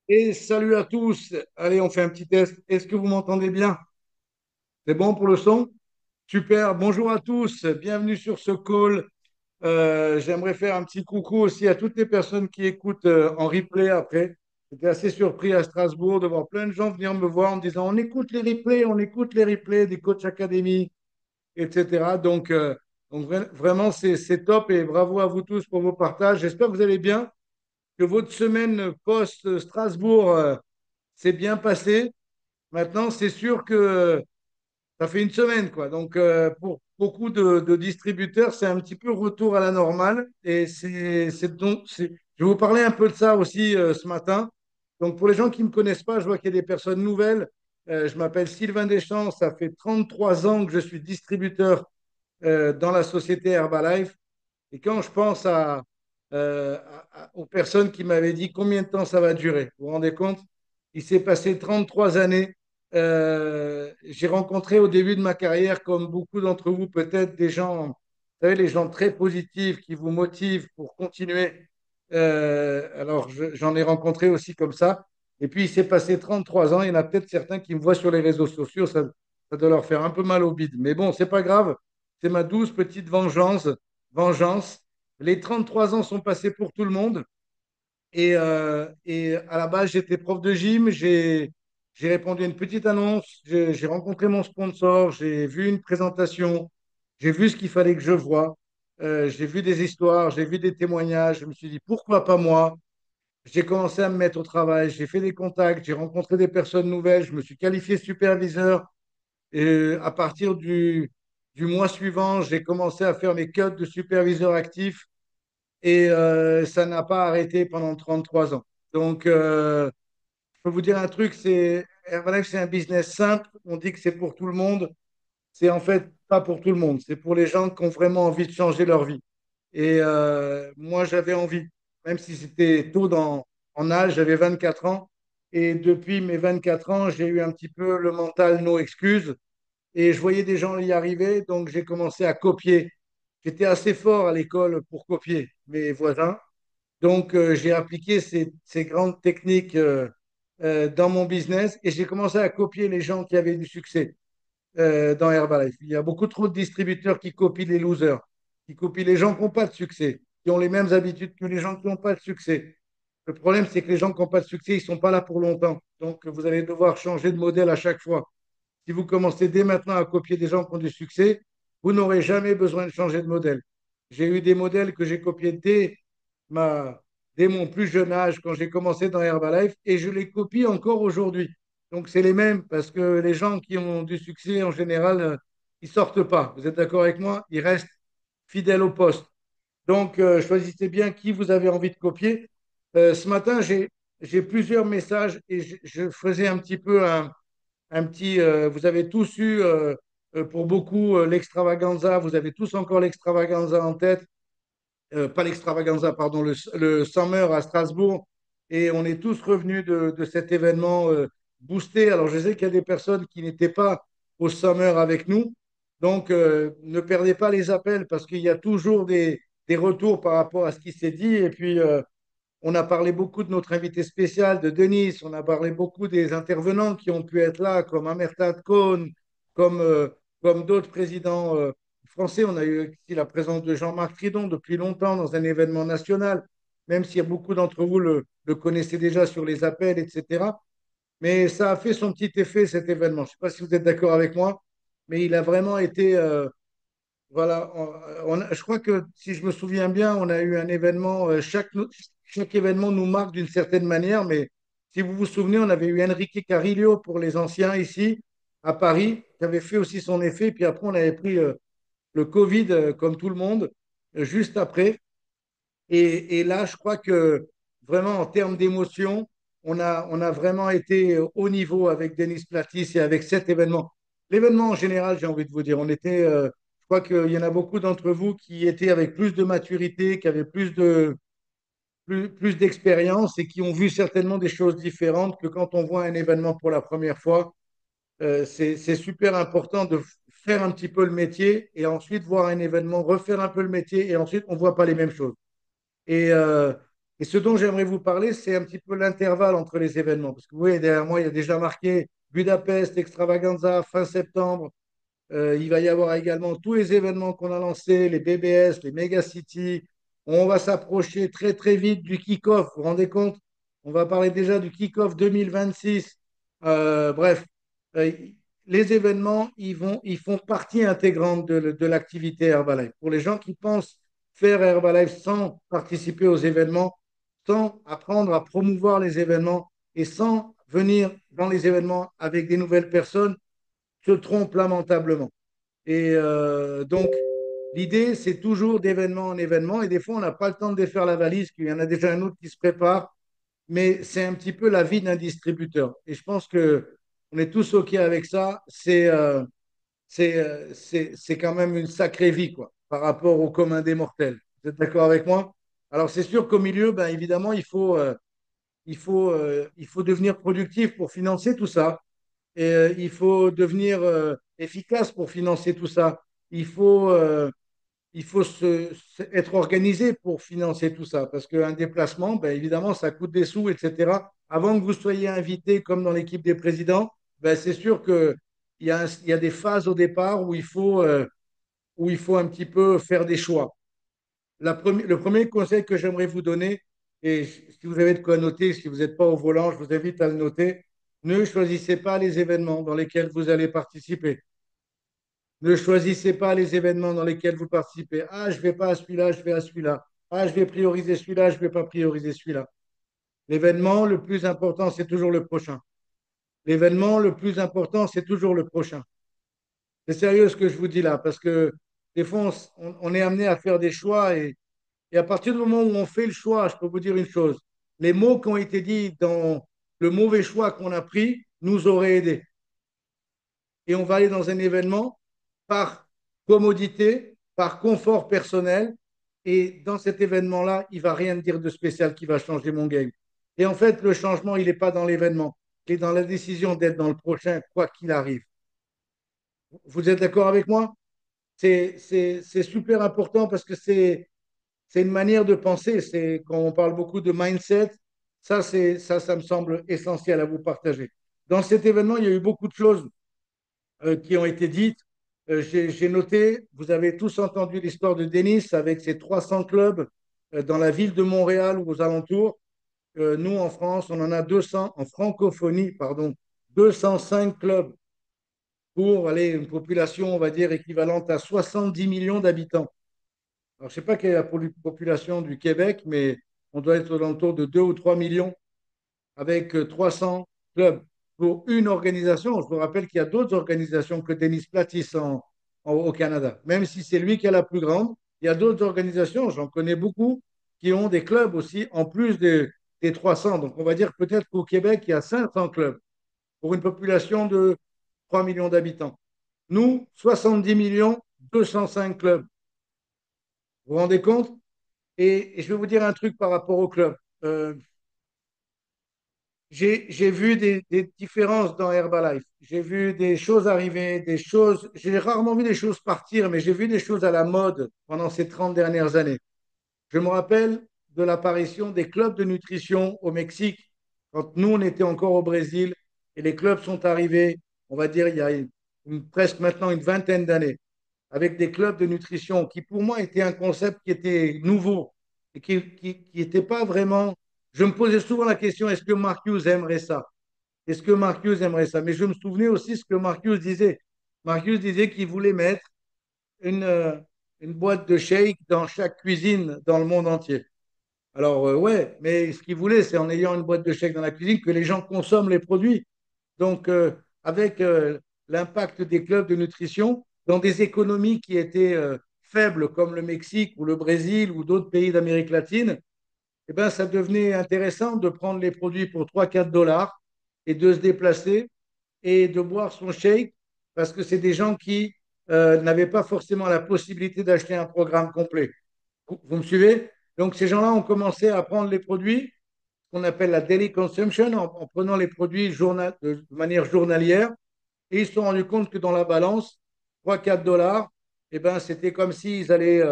Et salut à tous. Allez, on fait un petit test. Est-ce que vous m'entendez bien? C'est bon pour le son? Super. Bonjour à tous. Bienvenue sur ce call. J'aimerais faire un petit coucou aussi à toutes les personnes qui écoutent en replay après. J'étais assez surpris à Strasbourg de voir plein de gens venir me voir en me disant on écoute les replays des Coach Academy, etc. Donc, vraiment, c'est top et bravo à vous tous pour vos partages. J'espère que vous allez bien, que votre semaine post-Strasbourg s'est bien passée. Maintenant, c'est sûr que ça fait une semaine, quoi. Donc, pour beaucoup de distributeurs, c'est un petit peu retour à la normale. Et je vais vous parler un peu de ça aussi ce matin. Donc, pour les gens qui ne me connaissent pas, je vois qu'il y a des personnes nouvelles. Je m'appelle Sylvain Deschamps. Ça fait 33 ans que je suis distributeur dans la société Herbalife. Et quand je pense aux personnes qui m'avaient dit combien de temps ça va durer, vous vous rendez compte? Il s'est passé 33 années. J'ai rencontré au début de ma carrière, comme beaucoup d'entre vous, peut-être des gens, vous savez, les gens très positifs qui vous motivent pour continuer. Alors, j'en ai rencontré aussi comme ça. Et puis, il s'est passé 33 ans. Il y en a peut-être certains qui me voient sur les réseaux sociaux. Ça doit leur faire un peu mal au bide. Mais bon, c'est pas grave. C'est ma douce petite vengeance. Les 33 ans sont passés pour tout le monde. Et à la base, j'étais prof de gym. J'ai répondu à une petite annonce. J'ai rencontré mon sponsor. J'ai vu une présentation. J'ai vu ce qu'il fallait que je voie. J'ai vu des histoires. J'ai vu des témoignages. Je me suis dit, pourquoi pas moi? J'ai commencé à me mettre au travail. J'ai fait des contacts. J'ai rencontré des personnes nouvelles. Je me suis qualifié superviseur. Et à partir du mois suivant, j'ai commencé à faire mes cuts de superviseur actif et ça n'a pas arrêté pendant 33 ans. Donc, je peux vous dire un truc, c'est Herbalife, c'est un business simple. On dit que c'est pour tout le monde. C'est en fait pas pour tout le monde. C'est pour les gens qui ont vraiment envie de changer leur vie. Et moi, j'avais envie, même si c'était tôt en âge, j'avais 24 ans. Et depuis mes 24 ans, j'ai eu un petit peu le mental no excuse. Et je voyais des gens y arriver, donc j'ai commencé à copier. J'étais assez fort à l'école pour copier mes voisins. Donc, j'ai appliqué ces grandes techniques dans mon business et j'ai commencé à copier les gens qui avaient du succès dans Herbalife. Il y a beaucoup trop de distributeurs qui copient les losers, qui copient les gens qui n'ont pas de succès, qui ont les mêmes habitudes que les gens qui n'ont pas de succès. Le problème, c'est que les gens qui n'ont pas de succès, ils ne sont pas là pour longtemps. Donc, vous allez devoir changer de modèle à chaque fois. Si vous commencez dès maintenant à copier des gens qui ont du succès, vous n'aurez jamais besoin de changer de modèle. J'ai eu des modèles que j'ai copiés ma, dès mon plus jeune âge, quand j'ai commencé dans Herbalife, et je les copie encore aujourd'hui. Donc, c'est les mêmes, parce que les gens qui ont du succès, en général, ils sortent pas. Vous êtes d'accord avec moi? Ils restent fidèles au poste. Donc, choisissez bien qui vous avez envie de copier. Ce matin, j'ai plusieurs messages et je faisais un petit peu vous avez tous eu, pour beaucoup, l'extravaganza, vous avez tous encore l'extravaganza en tête, pas l'extravaganza, pardon, le Summer à Strasbourg, et on est tous revenus de cet événement boosté. Alors, je sais qu'il y a des personnes qui n'étaient pas au Summer avec nous, donc ne perdez pas les appels parce qu'il y a toujours des retours par rapport à ce qui s'est dit, et puis on a parlé beaucoup de notre invité spécial, de Denis. On a parlé beaucoup des intervenants qui ont pu être là, comme Amertat Cohn, comme, euh, comme d'autres présidents français. On a eu ici la présence de Jean-Marc Tridon depuis longtemps dans un événement national, même si beaucoup d'entre vous le connaissaient déjà sur les appels, etc. Mais ça a fait son petit effet, cet événement. Je ne sais pas si vous êtes d'accord avec moi, mais il a vraiment été voilà, je crois que si je me souviens bien, on a eu un événement, chaque événement nous marque d'une certaine manière, mais si vous vous souvenez, on avait eu Enrique Carillo pour les anciens ici, à Paris, qui avait fait aussi son effet, puis après on avait pris le Covid, comme tout le monde, juste après. Et là, je crois que vraiment en termes d'émotion, on a vraiment été au niveau avec Denis Platis et avec cet événement. L'événement en général, j'ai envie de vous dire, je crois qu'il y en a beaucoup d'entre vous qui étaient avec plus de maturité, qui avaient plus d'expérience et qui ont vu certainement des choses différentes que quand on voit un événement pour la première fois. C'est super important de faire un petit peu le métier et ensuite voir un événement, refaire un peu le métier et ensuite on ne voit pas les mêmes choses. Et Et ce dont j'aimerais vous parler, c'est un petit peu l'intervalle entre les événements. Parce que vous voyez, derrière moi, il y a déjà marqué Budapest, Extravaganza, fin septembre. Il va y avoir également tous les événements qu'on a lancés, les BBS, les Megacity. On va s'approcher très très vite du kick-off. Vous vous rendez compte? On va parler déjà du kick-off 2026. Bref, euh, les événements, ils font partie intégrante de l'activité Herbalife. Pour les gens qui pensent faire Herbalife sans participer aux événements, sans apprendre à promouvoir les événements et sans venir dans les événements avec des nouvelles personnes, se trompent lamentablement. Et donc, l'idée, c'est toujours d'événement en événement. Et des fois, on n'a pas le temps de défaire la valise, qu'il y en a déjà un autre qui se prépare. Mais c'est un petit peu la vie d'un distributeur. Et je pense que on est tous OK avec ça. C'est quand même une sacrée vie, quoi, par rapport au commun des mortels. Vous êtes d'accord avec moi? Alors, c'est sûr qu'au milieu, ben, évidemment, il faut devenir productif pour financer tout ça. Et il faut devenir efficace pour financer tout ça. Il faut, euh, être organisé pour financer tout ça. Parce qu'un déplacement, ben, évidemment, ça coûte des sous, etc. Avant que vous soyez invité, comme dans l'équipe des présidents, ben, c'est sûr qu'il y a des phases au départ où il faut un petit peu faire des choix. Le premier conseil que j'aimerais vous donner, et si vous avez de quoi noter, si vous n'êtes pas au volant, je vous invite à le noter, ne choisissez pas les événements dans lesquels vous allez participer. Ne choisissez pas les événements dans lesquels vous participez. Ah, je ne vais pas à celui-là, je vais à celui-là. Ah, je vais prioriser celui-là, je ne vais pas prioriser celui-là. L'événement le plus important, c'est toujours le prochain. L'événement le plus important, c'est toujours le prochain. C'est sérieux ce que je vous dis là, parce que des fois, on est amené à faire des choix et à partir du moment où on fait le choix, je peux vous dire une chose, les mots qui ont été dits dans le mauvais choix qu'on a pris nous auraient aidés. Et on va aller dans un événement par commodité, par confort personnel. Et dans cet événement-là, il ne va rien dire de spécial qui va changer mon game. Et en fait, le changement, il n'est pas dans l'événement, il est dans la décision d'être dans le prochain, quoi qu'il arrive. Vous êtes d'accord avec moi? C'est super important parce que c'est une manière de penser. C'est quand on parle beaucoup de mindset, ça me semble essentiel à vous partager. Dans cet événement, il y a eu beaucoup de choses qui ont été dites. J'ai noté, vous avez tous entendu l'histoire de Denis avec ses 300 clubs dans la ville de Montréal ou aux alentours. Nous, en France, on en a 200, en francophonie, pardon, 205 clubs pour aller, une population, on va dire, équivalente à 70 millions d'habitants. Alors, je ne sais pas quelle est la population du Québec, mais on doit être autour de 2 ou 3 millions avec 300 clubs pour une organisation. Je vous rappelle qu'il y a d'autres organisations que Denis Platis au Canada. Même si c'est lui qui est la plus grande, il y a d'autres organisations, j'en connais beaucoup, qui ont des clubs aussi en plus des 300. Donc on va dire peut-être qu'au Québec, il y a 500 clubs pour une population de 3 millions d'habitants. Nous, 70 millions, 205 clubs. Vous vous rendez compte? Et je vais vous dire un truc par rapport au club. J'ai vu des différences dans Herbalife. J'ai vu des choses arriver, des choses. J'ai rarement vu des choses partir, mais j'ai vu des choses à la mode pendant ces 30 dernières années. Je me rappelle de l'apparition des clubs de nutrition au Mexique, quand nous, on était encore au Brésil, et les clubs sont arrivés, on va dire, il y a presque maintenant une vingtaine d'années, avec des clubs de nutrition qui, pour moi, était un concept qui était nouveau et qui était pas vraiment. Je me posais souvent la question, est-ce que Mark Hughes aimerait ça? Est-ce que Mark Hughes aimerait ça? Mais je me souvenais aussi ce que Mark Hughes disait. Mark Hughes disait qu'il voulait mettre une, euh, une boîte de shake dans chaque cuisine dans le monde entier. Alors, ouais, mais ce qu'il voulait, c'est en ayant une boîte de shake dans la cuisine, que les gens consomment les produits. Donc, avec l'impact des clubs de nutrition dans des économies qui étaient faibles, comme le Mexique ou le Brésil ou d'autres pays d'Amérique latine, eh ben, ça devenait intéressant de prendre les produits pour 3 4 dollars et de se déplacer et de boire son shake parce que c'est des gens qui n'avaient pas forcément la possibilité d'acheter un programme complet. Vous me suivez? Donc, ces gens-là ont commencé à prendre les produits qu'on appelle la daily consumption en prenant les produits de manière journalière et ils se sont rendus compte que dans la balance, 3 4 dollars, eh ben, c'était comme s'ils allaient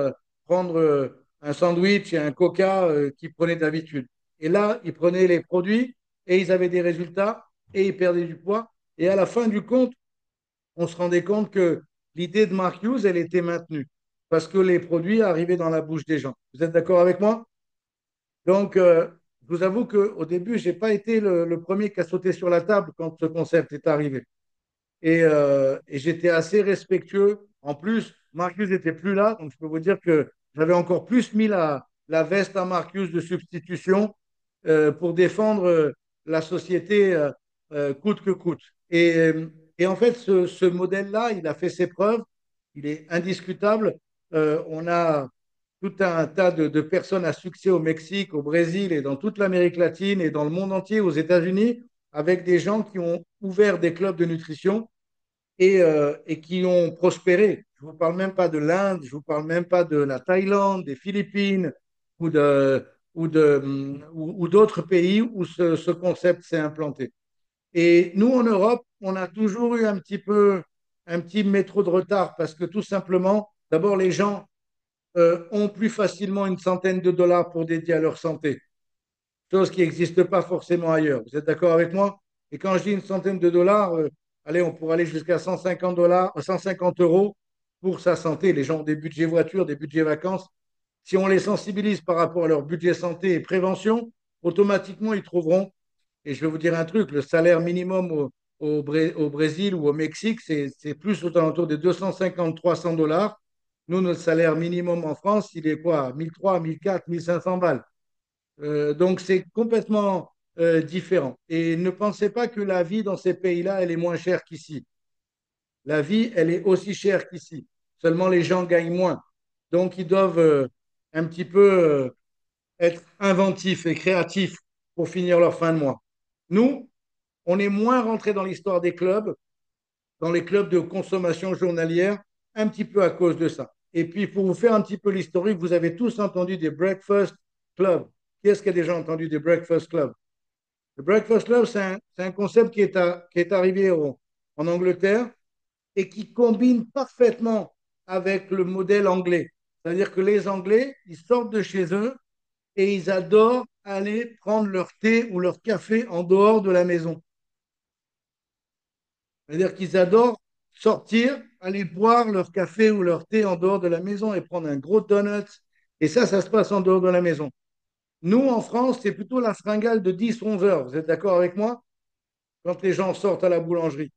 prendre un sandwich et un coca qu'ils prenaient d'habitude. Et là, ils prenaient les produits et ils avaient des résultats et ils perdaient du poids. Et à la fin du compte, on se rendait compte que l'idée de Mark Hughes, elle était maintenue parce que les produits arrivaient dans la bouche des gens. Vous êtes d'accord avec moi? Donc, je vous avoue qu'au début, je n'ai pas été le premier qui a sauté sur la table quand ce concept est arrivé. Et j'étais assez respectueux. En plus, Marcus n'était plus là, donc je peux vous dire que j'avais encore plus mis la veste à Marcus de substitution pour défendre la société coûte que coûte. Et en fait, ce modèle-là, il a fait ses preuves, il est indiscutable. On a tout un tas de personnes à succès au Mexique, au Brésil et dans toute l'Amérique latine et dans le monde entier, aux États-Unis, avec des gens qui ont ouvert des clubs de nutrition et qui ont prospéré. Je ne vous parle même pas de l'Inde, je ne vous parle même pas de la Thaïlande, des Philippines ou de, ou d'autres pays où ce concept s'est implanté. Et nous, en Europe, on a toujours eu un petit métro de retard parce que tout simplement, d'abord, les gens ont plus facilement une centaine de dollars pour dédier à leur santé, chose qui n'existe pas forcément ailleurs. Vous êtes d'accord avec moi? Et quand je dis une centaine de dollars, allez, on pourrait aller jusqu'à 150 dollars, 150 euros pour sa santé. Les gens ont des budgets voitures, des budgets vacances. Si on les sensibilise par rapport à leur budget santé et prévention, automatiquement, ils trouveront. Et je vais vous dire un truc, le salaire minimum au Brésil ou au Mexique, c'est plus aux alentours de 250, 300 dollars. Nous, notre salaire minimum en France, il est quoi? 1300, 1400, 1500 balles. Donc, c'est complètement différent. Et ne pensez pas que la vie dans ces pays-là, elle est moins chère qu'ici. La vie, elle est aussi chère qu'ici. Seulement, les gens gagnent moins. Donc, ils doivent un petit peu être inventifs et créatifs pour finir leur fin de mois. Nous, on est moins rentré dans l'histoire des clubs, dans les clubs de consommation journalière, un petit peu à cause de ça. Et puis, pour vous faire un petit peu l'historique, vous avez tous entendu des breakfast clubs. Qui est-ce qui a déjà entendu des breakfast clubs? Le breakfast club, c'est un concept qui est arrivé en Angleterre et qui combine parfaitement avec le modèle anglais. C'est-à-dire que les Anglais, ils sortent de chez eux et ils adorent aller prendre leur thé ou leur café en dehors de la maison. C'est-à-dire qu'ils adorent sortir, aller boire leur café ou leur thé en dehors de la maison et prendre un gros donut. Et ça se passe en dehors de la maison. Nous, en France, c'est plutôt la fringale de 10-11 heures. Vous êtes d'accord avec moi? Quand les gens sortent à la boulangerie.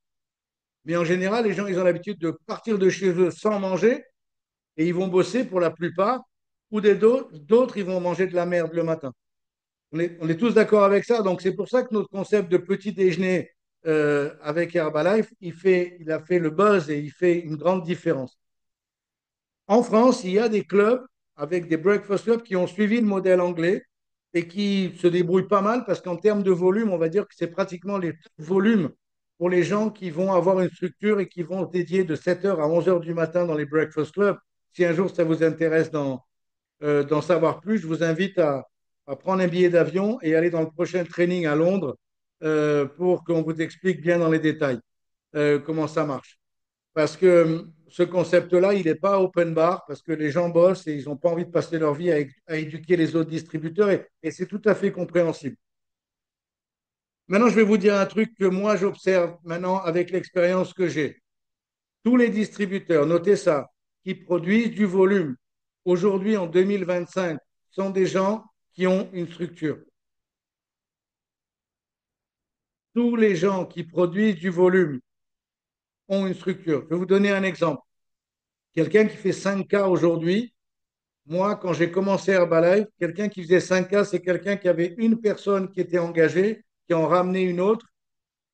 Mais en général, les gens, ils ont l'habitude de partir de chez eux sans manger et ils vont bosser pour la plupart. Ou d'autres, ils vont manger de la merde le matin. On est tous d'accord avec ça. Donc, c'est pour ça que notre concept de petit déjeuner avec Herbalife, il a fait le buzz et il fait une grande différence. En France, il y a des clubs avec des breakfast clubs qui ont suivi le modèle anglais et qui se débrouillent pas mal parce qu'en termes de volume, on va dire que c'est pratiquement les volumes pour les gens qui vont avoir une structure et qui vont dédier de 7 heures à 11 heures du matin dans les breakfast clubs. Si un jour ça vous intéresse d'en savoir plus, je vous invite à prendre un billet d'avion et aller dans le prochain training à Londres pour qu'on vous explique bien dans les détails comment ça marche. Parce que ce concept-là, il n'est pas open bar parce que les gens bossent et ils n'ont pas envie de passer leur vie à éduquer les autres distributeurs et c'est tout à fait compréhensible. Maintenant, je vais vous dire un truc que moi j'observe maintenant avec l'expérience que j'ai. Tous les distributeurs, notez ça, qui produisent du volume aujourd'hui en 2025 sont des gens qui ont une structure. Tous les gens qui produisent du volume ont une structure. Je vais vous donner un exemple. Quelqu'un qui fait 5K aujourd'hui, moi, quand j'ai commencé Herbalife, quelqu'un qui faisait 5K, c'est quelqu'un qui avait une personne qui était engagée, qui en ramenait une autre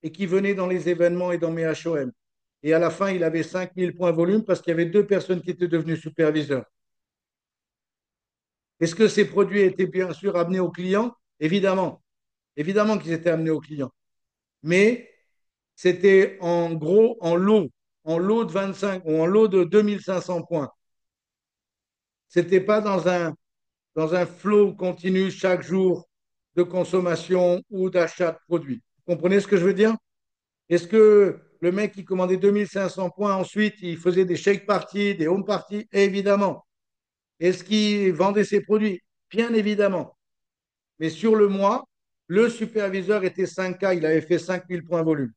et qui venait dans les événements et dans mes HOM. Et à la fin, il avait 5000 points volume parce qu'il y avait deux personnes qui étaient devenues superviseurs. Est-ce que ces produits étaient bien sûr amenés aux clients? Évidemment. Évidemment qu'ils étaient amenés aux clients. Mais c'était en gros en lot de 25 ou en lot de 2500 points. C'était pas dans un flot continu chaque jour de consommation ou d'achat de produits. Vous comprenez ce que je veux dire? Est-ce que le mec qui commandait 2500 points, ensuite, il faisait des shake parties, des home parties? Évidemment. Est-ce qu'il vendait ses produits? Bien évidemment. Mais sur le mois, le superviseur était 5K, il avait fait 5000 points volume.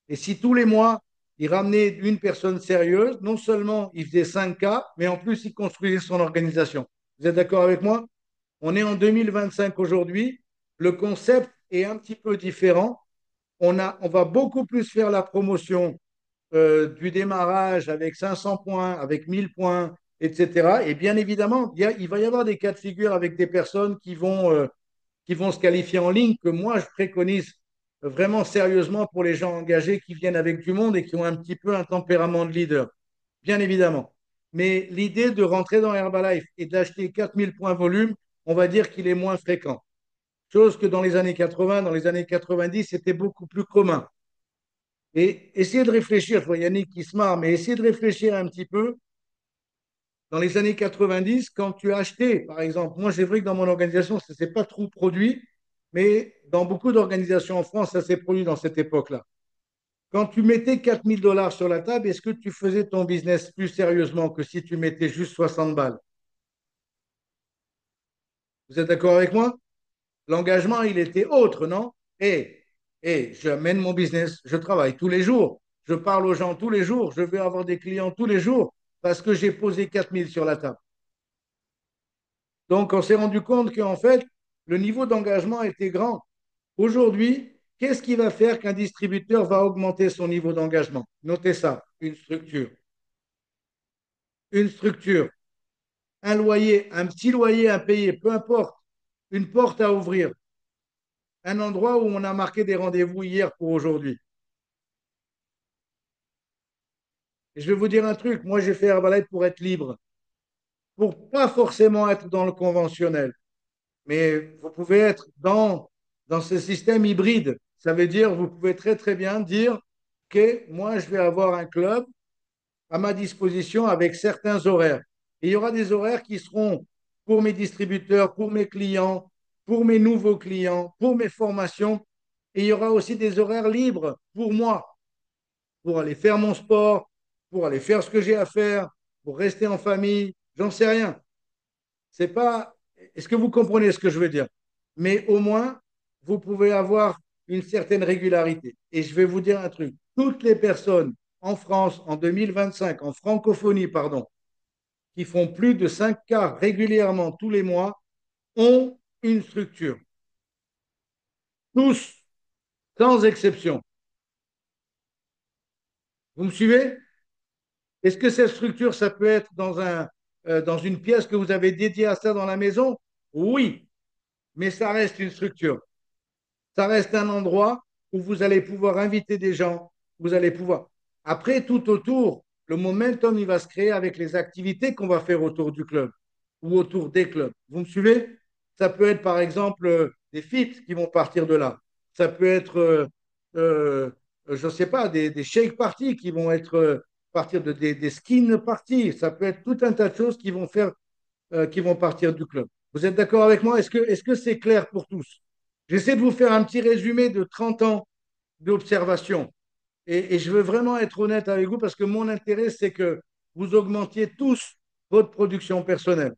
Et si tous les mois, il ramenait une personne sérieuse, non seulement il faisait 5K, mais en plus, il construisait son organisation. Vous êtes d'accord avec moi? On est en 2025 aujourd'hui. Le concept est un petit peu différent. On va beaucoup plus faire la promotion du démarrage avec 500 points, avec 1000 points, etc. Et bien évidemment, il va y avoir des cas de figure avec des personnes qui vont se qualifier en ligne, que moi, je préconise vraiment sérieusement pour les gens engagés qui viennent avec du monde et qui ont un petit peu un tempérament de leader, bien évidemment. Mais l'idée de rentrer dans Herbalife et d'acheter 4000 points volume, on va dire qu'il est moins fréquent. Chose que dans les années 80, dans les années 90, c'était beaucoup plus commun. Et essayez de réfléchir, je vois Yannick qui se marre, mais essayez de réfléchir un petit peu. Dans les années 90, quand tu achetais, par exemple, moi, c'est vrai que dans mon organisation, ça ne s'est pas trop produit, mais dans beaucoup d'organisations en France, ça s'est produit dans cette époque-là. Quand tu mettais 4000 $ sur la table, est-ce que tu faisais ton business plus sérieusement que si tu mettais juste 60 balles? Vous êtes d'accord avec moi? L'engagement, il était autre, non? J'amène mon business, je travaille tous les jours, je parle aux gens tous les jours, je vais avoir des clients tous les jours parce que j'ai posé 4000 sur la table. Donc, on s'est rendu compte qu'en fait, le niveau d'engagement était grand. Aujourd'hui, qu'est-ce qui va faire qu'un distributeur va augmenter son niveau d'engagement? Notez ça, une structure. Une structure, un loyer, un petit loyer à payer, peu importe, une porte à ouvrir, un endroit où on a marqué des rendez-vous hier pour aujourd'hui. Et je vais vous dire un truc, moi j'ai fait Herbalife pour être libre, pour pas forcément être dans le conventionnel, mais vous pouvez être dans ce système hybride. Ça veut dire, vous pouvez très très bien dire que moi je vais avoir un club à ma disposition avec certains horaires. Et il y aura des horaires qui seront pour mes distributeurs, pour mes clients, pour mes nouveaux clients, pour mes formations. Et il y aura aussi des horaires libres pour moi, pour aller faire mon sport, pour aller faire ce que j'ai à faire, pour rester en famille, j'en sais rien. C'est pas. Est-ce que vous comprenez ce que je veux dire? Mais au moins, vous pouvez avoir une certaine régularité. Et je vais vous dire un truc. Toutes les personnes en France en 2025, en francophonie, pardon, qui font plus de 5 cas régulièrement tous les mois, ont une structure. Tous, sans exception. Vous me suivez? Est-ce que cette structure, ça peut être dans une pièce que vous avez dédiée à ça dans la maison? Oui, mais ça reste une structure. Ça reste un endroit où vous allez pouvoir inviter des gens, vous allez pouvoir. Après, tout autour, le momentum, il va se créer avec les activités qu'on va faire autour du club ou autour des clubs. Vous me suivez? Ça peut être, par exemple, des feats qui vont partir de là. Ça peut être, je ne sais pas, des shake parties qui vont être partir des skin parties. Ça peut être tout un tas de choses qui vont partir du club. Vous êtes d'accord avec moi? Est-ce que c'est clair pour tous? J'essaie de vous faire un petit résumé de 30 ans d'observation. Et je veux vraiment être honnête avec vous parce que mon intérêt, c'est que vous augmentiez tous votre production personnelle.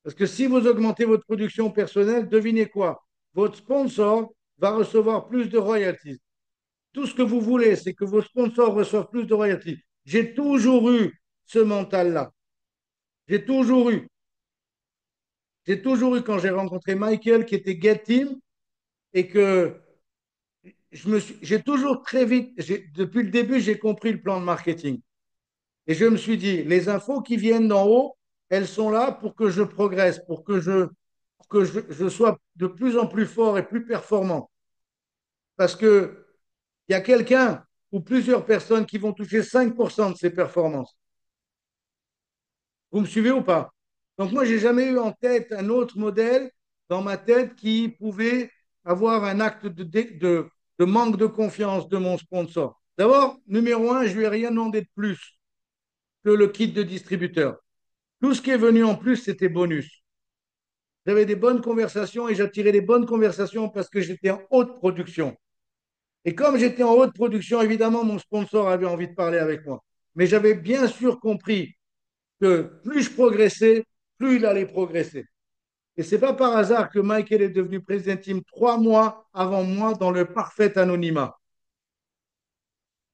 Parce que si vous augmentez votre production personnelle, devinez quoi? Votre sponsor va recevoir plus de royalties. Tout ce que vous voulez, c'est que vos sponsors reçoivent plus de royalties. J'ai toujours eu ce mental-là. J'ai toujours eu. J'ai toujours eu quand j'ai rencontré Michael qui était Get Team et que j'ai toujours très vite, depuis le début, j'ai compris le plan de marketing. Et je me suis dit, les infos qui viennent d'en haut, elles sont là pour que je progresse, pour que je sois de plus en plus fort et plus performant. Parce que il y a quelqu'un ou plusieurs personnes qui vont toucher 5% de ces performances. Vous me suivez ou pas? Donc moi, j'ai jamais eu en tête un autre modèle dans ma tête qui pouvait avoir un acte de manque de confiance de mon sponsor. D'abord, numéro un, je lui ai rien demandé de plus que le kit de distributeur. Tout ce qui est venu en plus, c'était bonus. J'avais des bonnes conversations et j'attirais des bonnes conversations parce que j'étais en haute production. Et comme j'étais en haute production, évidemment, mon sponsor avait envie de parler avec moi. Mais j'avais bien sûr compris que plus je progressais, plus il allait progresser. Et c'est pas par hasard que Michael est devenu président team 3 mois avant moi dans le parfait anonymat.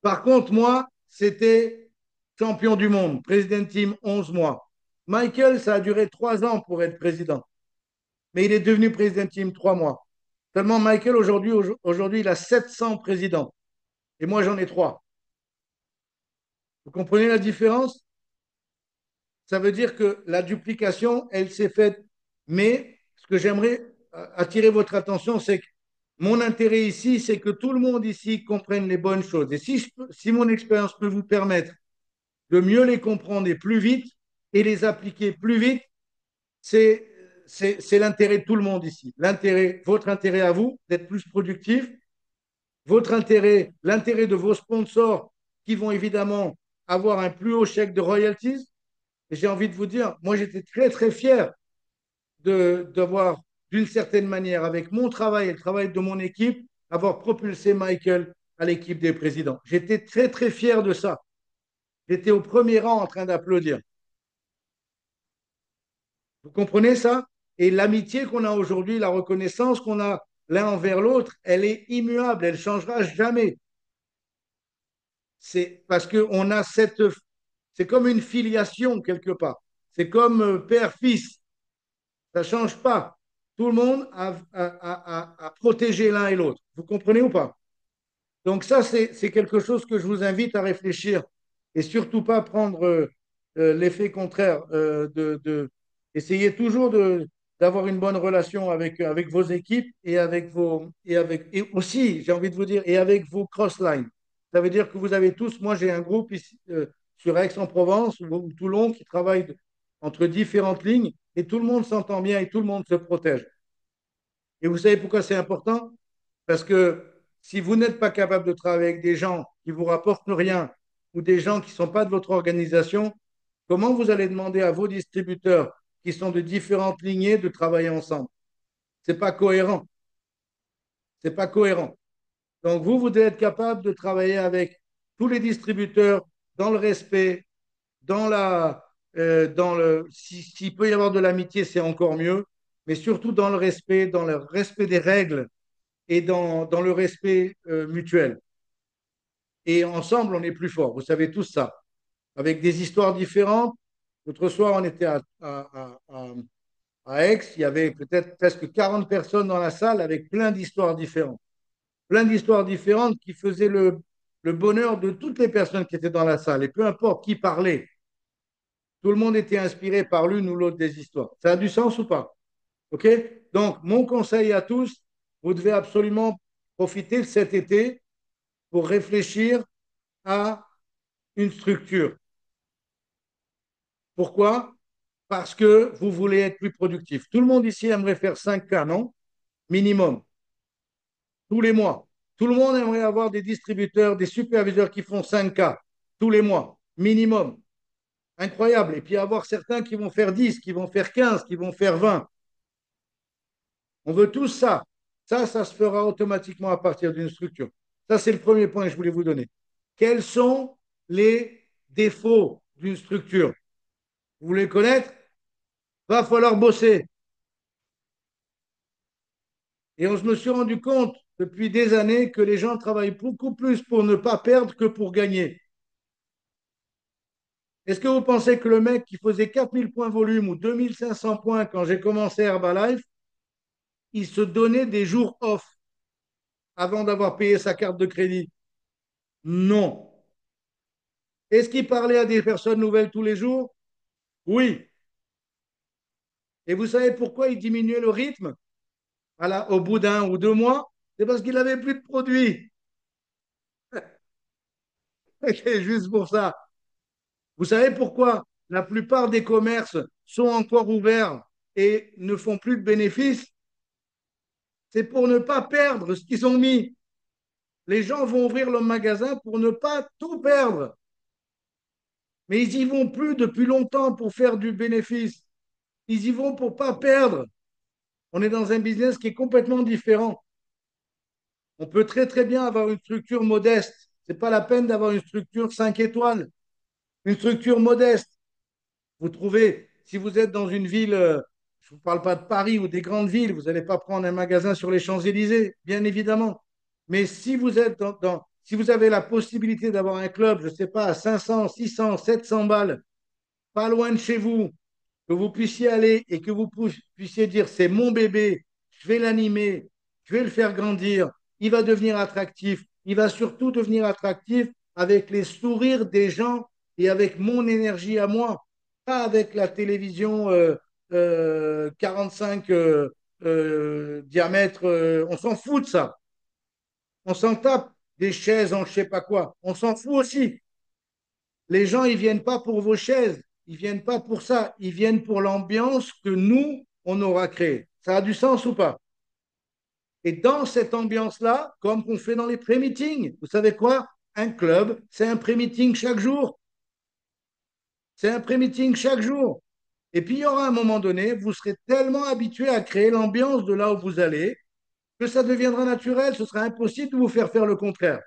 Par contre, moi, c'était champion du monde, président team 11 mois. Michael, ça a duré 3 ans pour être président, mais il est devenu président team 3 mois. Tellement Michael, aujourd'hui, il a 700 présidents et moi, j'en ai 3. Vous comprenez la différence? Ça veut dire que la duplication, elle s'est faite. Mais ce que j'aimerais attirer votre attention, c'est que mon intérêt ici, c'est que tout le monde ici comprenne les bonnes choses. Et si mon expérience peut vous permettre de mieux les comprendre et plus vite et les appliquer plus vite, c'est c'est l'intérêt de tout le monde ici. Votre intérêt à vous d'être plus productif, votre intérêt, l'intérêt de vos sponsors qui vont évidemment avoir un plus haut chèque de royalties. Et j'ai envie de vous dire, moi j'étais très très fier d'avoir, d'une certaine manière, avec mon travail et le travail de mon équipe, avoir propulsé Michael à l'équipe des présidents. J'étais très très fier de ça. J'étais au premier rang en train d'applaudir. Vous comprenez ça? Et l'amitié qu'on a aujourd'hui, la reconnaissance qu'on a l'un envers l'autre, elle est immuable, elle ne changera jamais. C'est parce qu'on a cette. C'est comme une filiation quelque part. C'est comme père-fils. Ça ne change pas. Tout le monde a protégé l'un et l'autre. Vous comprenez ou pas? Donc ça, c'est quelque chose que je vous invite à réfléchir et surtout pas prendre l'effet contraire. Essayez toujours d'avoir une bonne relation avec vos équipes et aussi, j'ai envie de vous dire, et avec vos cross-lines. Ça veut dire que vous avez tous, moi j'ai un groupe ici, sur Aix-en-Provence ou Toulon qui travaille entre différentes lignes et tout le monde s'entend bien et tout le monde se protège. Et vous savez pourquoi c'est important? Parce que si vous n'êtes pas capable de travailler avec des gens qui vous rapportent rien ou des gens qui ne sont pas de votre organisation, comment vous allez demander à vos distributeurs qui sont de différentes lignées de travailler ensemble? C'est pas cohérent. C'est pas cohérent. Donc vous devez être capable de travailler avec tous les distributeurs dans le respect, s'il peut y avoir de l'amitié, c'est encore mieux, mais surtout dans le respect des règles et dans le respect mutuel. Et ensemble, on est plus fort. Vous savez tous ça. Avec des histoires différentes. L'autre soir, on était à Aix. Il y avait peut-être presque 40 personnes dans la salle avec plein d'histoires différentes. Plein d'histoires différentes qui faisaient le bonheur de toutes les personnes qui étaient dans la salle. Et peu importe qui parlait, tout le monde était inspiré par l'une ou l'autre des histoires. Ça a du sens ou pas? OK? Donc, mon conseil à tous, vous devez absolument profiter de cet été pour réfléchir à une structure. Pourquoi? Parce que vous voulez être plus productif. Tout le monde ici aimerait faire 5 cas, non? Minimum, tous les mois. Tout le monde aimerait avoir des distributeurs, des superviseurs qui font 5 cas tous les mois, minimum. Incroyable. Et puis avoir certains qui vont faire 10, qui vont faire 15, qui vont faire 20. On veut tous ça. Ça se fera automatiquement à partir d'une structure. Ça, c'est le premier point que je voulais vous donner. Quels sont les défauts d'une structure? Vous voulez connaître? Va falloir bosser. Et on se me suis rendu compte depuis des années que les gens travaillent beaucoup plus pour ne pas perdre que pour gagner. Est-ce que vous pensez que le mec qui faisait 4000 points volume ou 2500 points quand j'ai commencé Herbalife, il se donnait des jours off avant d'avoir payé sa carte de crédit? Non. Est-ce qu'il parlait à des personnes nouvelles tous les jours? Oui. Et vous savez pourquoi il diminuait le rythme au bout d'1 ou 2 mois? C'est parce qu'il n'avait plus de produits. C'est juste pour ça. Vous savez pourquoi la plupart des commerces sont encore ouverts et ne font plus de bénéfices? C'est pour ne pas perdre ce qu'ils ont mis. Les gens vont ouvrir le magasin pour ne pas tout perdre. Mais ils y vont plus depuis longtemps pour faire du bénéfice. Ils y vont pour pas perdre. On est dans un business qui est complètement différent. On peut très très bien avoir une structure modeste. C'est pas la peine d'avoir une structure 5 étoiles. Une structure modeste. Vous trouvez si vous êtes dans une ville, je ne vous parle pas de Paris ou des grandes villes, vous n'allez pas prendre un magasin sur les Champs-Élysées, bien évidemment. Mais si vous êtes si vous avez la possibilité d'avoir un club, je ne sais pas, à 500, 600, 700 balles, pas loin de chez vous, que vous puissiez aller et que vous puissiez dire c'est mon bébé, je vais l'animer, je vais le faire grandir, il va devenir attractif, il va surtout devenir attractif avec les sourires des gens et avec mon énergie à moi, pas avec la télévision 45 diamètres, on s'en fout de ça, on s'en tape des chaises en je sais pas quoi, on s'en fout aussi. Les gens, ils viennent pas pour vos chaises, ils viennent pas pour ça, ils viennent pour l'ambiance que nous, on aura créée. Ça a du sens ou pas? Et dans cette ambiance-là, comme on fait dans les pré-meetings, vous savez quoi? Un club, c'est un pré-meeting chaque jour. C'est un pré-meeting chaque jour. Et puis, il y aura un moment donné, vous serez tellement habitué à créer l'ambiance de là où vous allez que ça deviendra naturel. Ce sera impossible de vous faire faire le contraire.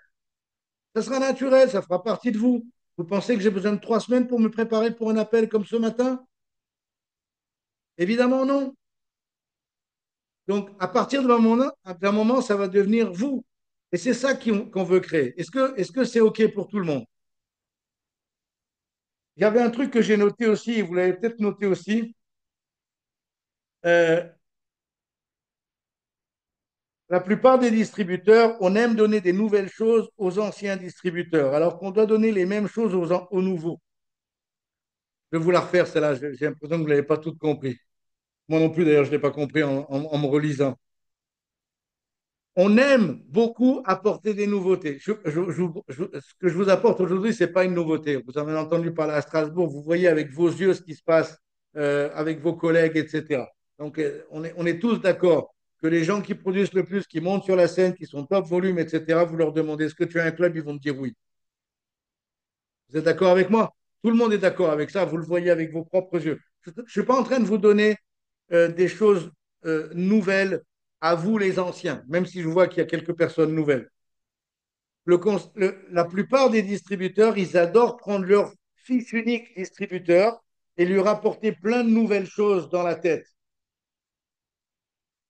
Ça sera naturel, ça fera partie de vous. Vous pensez que j'ai besoin de 3 semaines pour me préparer pour un appel comme ce matin? Évidemment, non. Donc, à partir d'un moment, ça va devenir vous. Et c'est ça qu'on veut créer. Est-ce que c'est OK pour tout le monde? Il y avait un truc que j'ai noté aussi, et vous l'avez peut-être noté aussi. Euh, la plupart des distributeurs, on aime donner des nouvelles choses aux anciens distributeurs, alors qu'on doit donner les mêmes choses aux nouveaux. Je vais vous la refaire, celle-là. J'ai l'impression que vous ne l'avez pas toute compris. Moi non plus, d'ailleurs, je ne l'ai pas compris en me relisant. On aime beaucoup apporter des nouveautés. Ce que je vous apporte aujourd'hui, ce n'est pas une nouveauté. Vous en avez entendu parler à Strasbourg, vous voyez avec vos yeux ce qui se passe avec vos collègues, etc. Donc, on est tous d'accord que les gens qui produisent le plus, qui montent sur la scène, qui sont top volume, etc., vous leur demandez est-ce que tu as un club, ils vont me dire oui. Vous êtes d'accord avec moi? Tout le monde est d'accord avec ça, vous le voyez avec vos propres yeux. Je ne suis pas en train de vous donner des choses nouvelles à vous, les anciens, même si je vois qu'il y a quelques personnes nouvelles. La plupart des distributeurs, ils adorent prendre leur fils unique distributeur et lui rapporter plein de nouvelles choses dans la tête.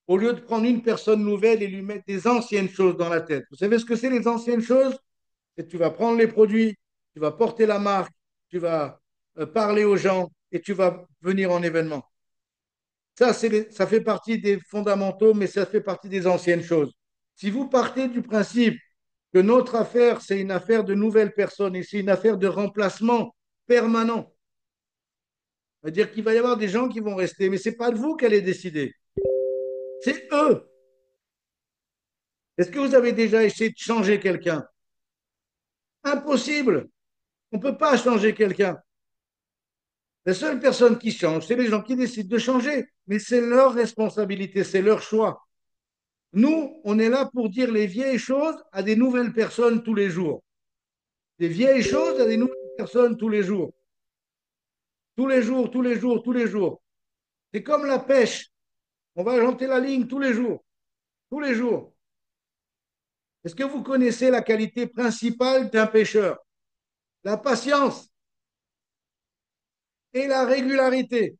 Au lieu de prendre une personne nouvelle et lui mettre des anciennes choses dans la tête. Vous savez ce que c'est les anciennes choses? C'est que tu vas prendre les produits, tu vas porter la marque, tu vas parler aux gens et tu vas venir en événement. Ça fait partie des fondamentaux, mais ça fait partie des anciennes choses. Si vous partez du principe que notre affaire, c'est une affaire de nouvelles personnes et c'est une affaire de remplacement permanent, c'est-à-dire qu'il va y avoir des gens qui vont rester, mais ce n'est pas de vous qu'elle est décidée, c'est eux. Est-ce que vous avez déjà essayé de changer quelqu'un? Impossible. On ne peut pas changer quelqu'un. La seule personne qui change, c'est les gens qui décident de changer, mais c'est leur responsabilité, c'est leur choix. Nous, on est là pour dire les vieilles choses à des nouvelles personnes tous les jours. Des vieilles choses à des nouvelles personnes tous les jours. Tous les jours, tous les jours, tous les jours. C'est comme la pêche. On va ajouter la ligne tous les jours. Tous les jours. Est-ce que vous connaissez la qualité principale d'un pêcheur? La patience et la régularité.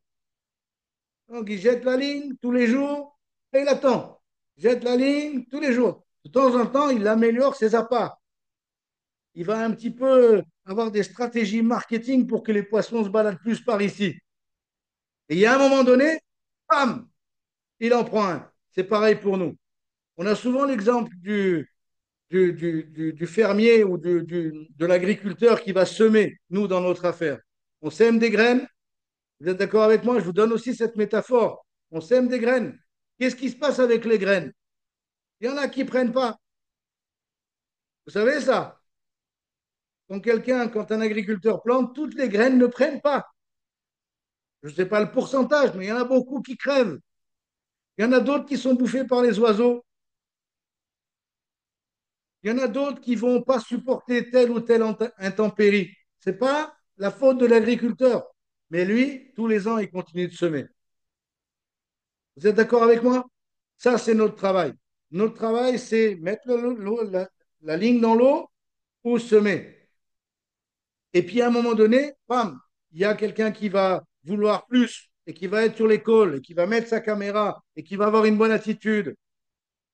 Donc, il jette la ligne tous les jours et il attend. Il jette la ligne tous les jours. De temps en temps, il améliore ses appâts. Il va un petit peu avoir des stratégies marketing pour que les poissons se baladent plus par ici. Et il y a un moment donné, bam, il en prend un. C'est pareil pour nous. On a souvent l'exemple du fermier ou de l'agriculteur qui va semer, nous, dans notre affaire. On sème des graines. Vous êtes d'accord avec moi? Je vous donne aussi cette métaphore. On sème des graines. Qu'est-ce qui se passe avec les graines? Il y en a qui ne prennent pas. Vous savez ça? Quand un agriculteur plante, toutes les graines ne prennent pas. Je ne sais pas le pourcentage, mais il y en a beaucoup qui crèvent. Il y en a d'autres qui sont bouffés par les oiseaux. Il y en a d'autres qui ne vont pas supporter telle ou telle intempérie. Ce n'est pas la faute de l'agriculteur. Mais lui, tous les ans, il continue de semer. Vous êtes d'accord avec moi? Ça, c'est notre travail. Notre travail, c'est mettre la ligne dans l'eau ou semer. Et puis, à un moment donné, bam, il y a quelqu'un qui va vouloir plus et qui va être sur l'école et qui va mettre sa caméra et qui va avoir une bonne attitude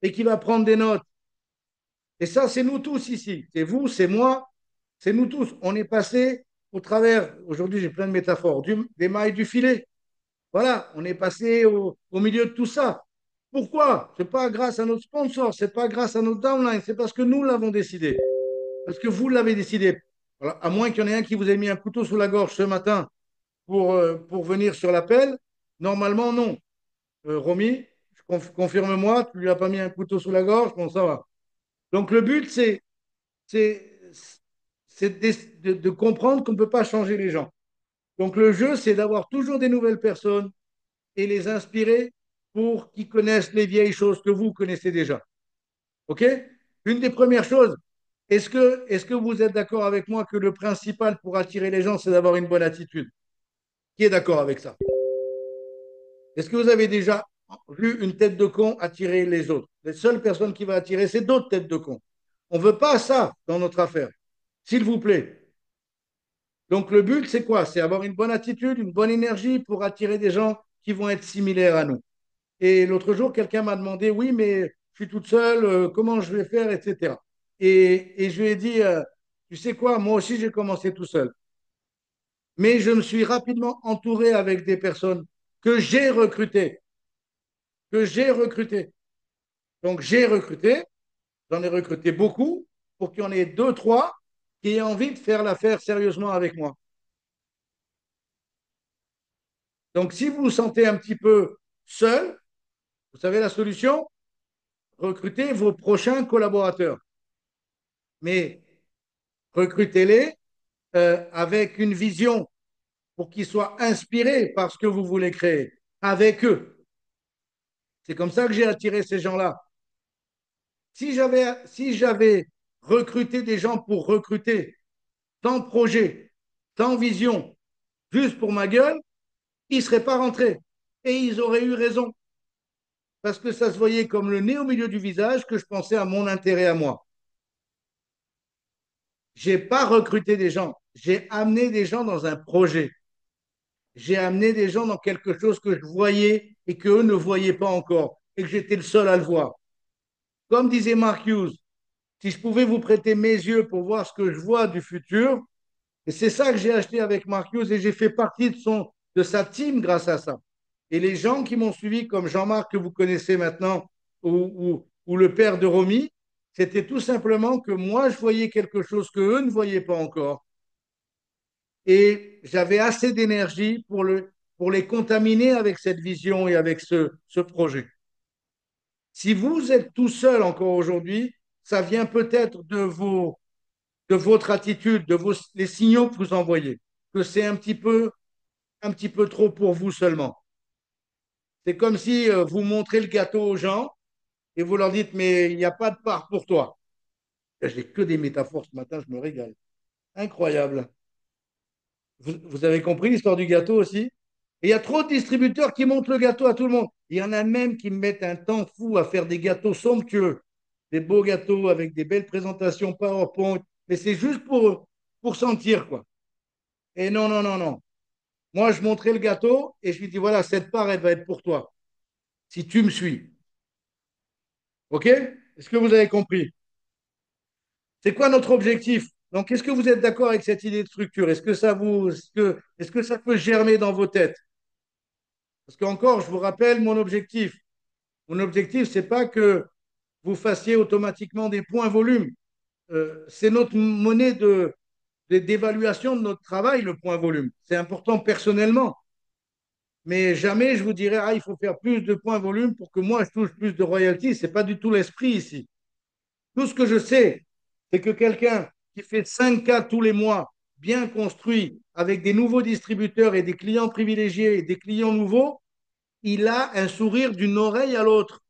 et qui va prendre des notes. Et ça, c'est nous tous ici. C'est vous, c'est moi, c'est nous tous. On est passé au travers, aujourd'hui j'ai plein de métaphores, des mailles du filet. Voilà, on est passé au milieu de tout ça. Pourquoi? Ce n'est pas grâce à notre sponsor, ce n'est pas grâce à notre downline, c'est parce que nous l'avons décidé. Parce que vous l'avez décidé. Alors, à moins qu'il y en ait un qui vous ait mis un couteau sous la gorge ce matin pour venir sur l'appel, normalement non. Romy, confirme-moi, tu lui as pas mis un couteau sous la gorge, bon, ça va. Donc le but, c'est, c'est de comprendre qu'on ne peut pas changer les gens. Donc le jeu, c'est d'avoir toujours des nouvelles personnes et les inspirer pour qu'ils connaissent les vieilles choses que vous connaissez déjà. OK? Une des premières choses, est-ce que vous êtes d'accord avec moi que le principal pour attirer les gens, c'est d'avoir une bonne attitude? Qui est d'accord avec ça? Est-ce que vous avez déjà vu une tête de con attirer les autres? Les seules personnes qui vont attirer, c'est d'autres têtes de con. On ne veut pas ça dans notre affaire. S'il vous plaît. Donc le but, c'est quoi? C'est avoir une bonne attitude, une bonne énergie pour attirer des gens qui vont être similaires à nous. Et l'autre jour, quelqu'un m'a demandé, oui, mais je suis toute seule, comment je vais faire, etc. Et je lui ai dit, tu sais quoi, moi aussi, j'ai commencé tout seul. Mais je me suis rapidement entouré avec des personnes que j'ai recrutées, que j'ai recrutées. Donc j'ai recruté, j'en ai recruté beaucoup pour qu'il y en ait deux, trois qui aient envie de faire l'affaire sérieusement avec moi. Donc si vous vous sentez un petit peu seul, vous savez la solution? Recrutez vos prochains collaborateurs. Mais recrutez-les avec une vision pour qu'ils soient inspirés par ce que vous voulez créer avec eux. C'est comme ça que j'ai attiré ces gens-là. Si j'avais recruté des gens pour recruter, sans projet, sans vision, juste pour ma gueule, ils ne seraient pas rentrés. Et ils auraient eu raison. Parce que ça se voyait comme le nez au milieu du visage que je pensais à mon intérêt à moi. Je n'ai pas recruté des gens. J'ai amené des gens dans un projet. J'ai amené des gens dans quelque chose que je voyais et qu'eux ne voyaient pas encore et que j'étais le seul à le voir. Comme disait Mark Hughes, si je pouvais vous prêter mes yeux pour voir ce que je vois du futur, et c'est ça que j'ai acheté avec Mark Hughes et j'ai fait partie de sa team grâce à ça. Et les gens qui m'ont suivi, comme Jean-Marc que vous connaissez maintenant, ou le père de Romy, c'était tout simplement que moi, je voyais quelque chose qu'eux ne voyaient pas encore. Et j'avais assez d'énergie pour les contaminer avec cette vision et avec ce projet. Si vous êtes tout seul encore aujourd'hui, ça vient peut-être de votre attitude, les signaux que vous envoyez, que c'est un petit peu trop pour vous seulement. C'est comme si vous montrez le gâteau aux gens et vous leur dites, mais il n'y a pas de part pour toi. J'ai que des métaphores ce matin, je me régale. Incroyable. Vous avez compris l'histoire du gâteau aussi? Et il y a trop de distributeurs qui montrent le gâteau à tout le monde. Il y en a même qui mettent un temps fou à faire des gâteaux somptueux, des beaux gâteaux avec des belles présentations PowerPoint, mais c'est juste pour sentir, quoi. Et non, non, non, non. Moi, je montrais le gâteau et je lui dis, voilà, cette part, elle va être pour toi, si tu me suis. OK? Est-ce que vous avez compris? C'est quoi notre objectif? Donc, est-ce que vous êtes d'accord avec cette idée de structure? Est-ce que ça peut germer dans vos têtes? Parce qu'encore, je vous rappelle mon objectif. Mon objectif, c'est pas que vous fassiez automatiquement des points volume. C'est notre monnaie d'évaluation de notre travail, le point volume. C'est important personnellement. Mais jamais je vous dirais, ah, il faut faire plus de points volume pour que moi, je touche plus de royalties. Ce n'est pas du tout l'esprit ici. Tout ce que je sais, c'est que quelqu'un qui fait 5 cas tous les mois, bien construit, avec des nouveaux distributeurs et des clients privilégiés et des clients nouveaux, il a un sourire d'une oreille à l'autre.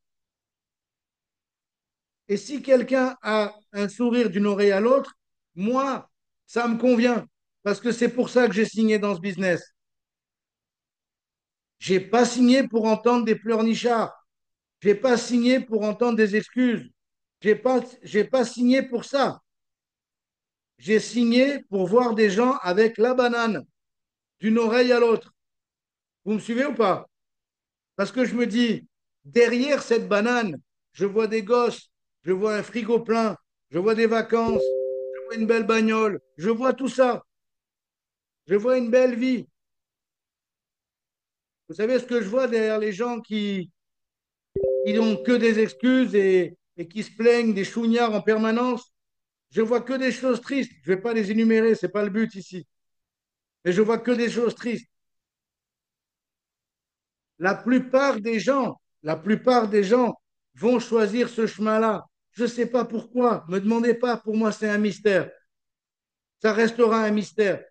Et si quelqu'un a un sourire d'une oreille à l'autre, moi, ça me convient. Parce que c'est pour ça que j'ai signé dans ce business. Je n'ai pas signé pour entendre des pleurnichards. Je n'ai pas signé pour entendre des excuses. J'ai pas signé pour ça. J'ai signé pour voir des gens avec la banane, d'une oreille à l'autre. Vous me suivez ou pas? Parce que je me dis, derrière cette banane, je vois des gosses, je vois un frigo plein, je vois des vacances, je vois une belle bagnole, je vois tout ça, je vois une belle vie. Vous savez ce que je vois derrière les gens qui n'ont que des excuses et qui se plaignent des chougnards en permanence? Je vois que des choses tristes. Je ne vais pas les énumérer, ce n'est pas le but ici. Mais je vois que des choses tristes. La plupart des gens vont choisir ce chemin-là. Je ne sais pas pourquoi. Ne me demandez pas. Pour moi, c'est un mystère. Ça restera un mystère.